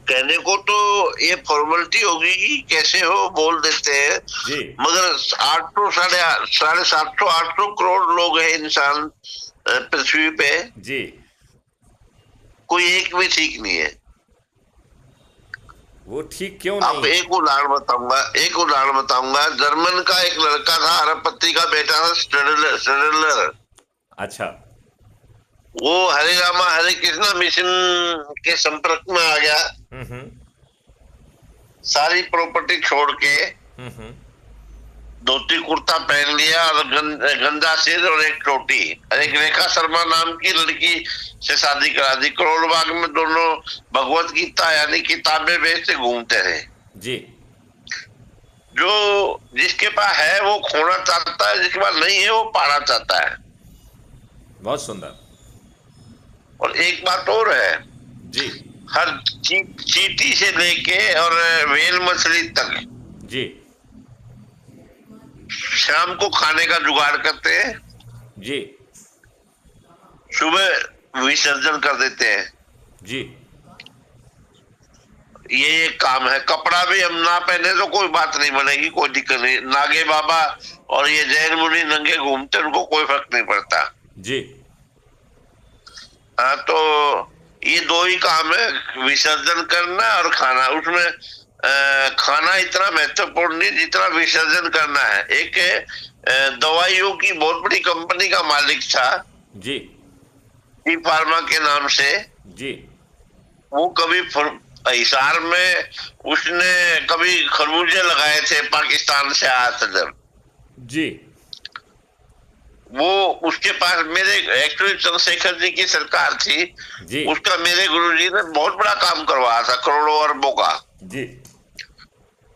कहने को तो ये फॉर्मेलिटी होगी कि कैसे हो बोल देते हैं, जी मगर 800 साढ़े 700 800 करोड़ लोग हैं इंसान पृथ्वी पे, जी। कोई एक भी ठीक नहीं है। वो ठीक क्यों अब नहीं? एक उदाहरण बताऊंगा। जर्मन का एक लड़का था, अरबपति का बेटा था, स्टडलर। अच्छा। वो हरे रामा हरे कृष्णा मिशन के संपर्क में आ गया, हम्म। सारी प्रॉपर्टी छोड़ के हम्म। धोती कुर्ता पहन लिया और गंजा सिर और एक चोटी, और एक रेखा शर्मा नाम की लड़की से शादी करा दी। करोल बाग में दोनों भगवत गीता यानी किताबें बेचते घूमते रहे। जी। जो जिसके पास है वो खोना चाहता है, जिसके पास नहीं है वो पाना चाहता है। बहुत सुंदर। और एक बात और है, जी हर चींटी से लेके और व्हेल मछली तक जी शाम को खाने का जुगाड़ करते हैं, जी सुबह विसर्जन कर देते हैं। जी ये एक काम है। कपड़ा भी हम ना पहने तो कोई बात नहीं बनेगी, कोई दिक्कत नहीं। नागे बाबा और ये जैन मुनि नंगे घूमते, उनको कोई फर्क नहीं पड़ता। जी हाँ, तो ये दो ही काम है, विसर्जन करना और खाना। उसमें खाना इतना महत्वपूर्ण नहीं जितना विसर्जन करना है। एक दवाइयों की बहुत बड़ी कंपनी का मालिक था, जी डी फार्मा के नाम से। जी वो कभी हिसार में उसने कभी खरबूजे लगाए थे, पाकिस्तान से आया था जब। जी वो उसके पास मेरे एक्चुअली चंद्रशेखर जी की सरकार थी, जी उसका मेरे गुरुजी ने बहुत बड़ा काम करवाया था, करोड़ों अरबों का। जी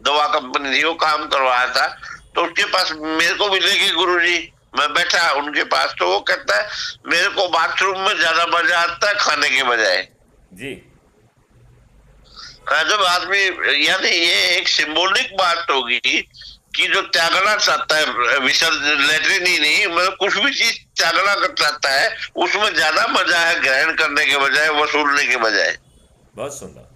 दवा कंपनी थी, वो काम करवाया था। तो उसके पास मेरे को मिले कि गुरुजी, मैं बैठा उनके पास, तो वो कहता है मेरे को बाथरूम में ज्यादा मजा आता है खाने के बजाय। जी हाँ, जब आदमी, यानी ये एक सिंबॉलिक बात होगी कि जो त्यागना चाहता है, विसर्जन लेटरिन ही नहीं, मतलब कुछ भी चीज त्यागना कर चाहता है, उसमें ज्यादा मजा है ग्रहण करने के बजाय, वसूलने के बजाय। बहुत सुंदर।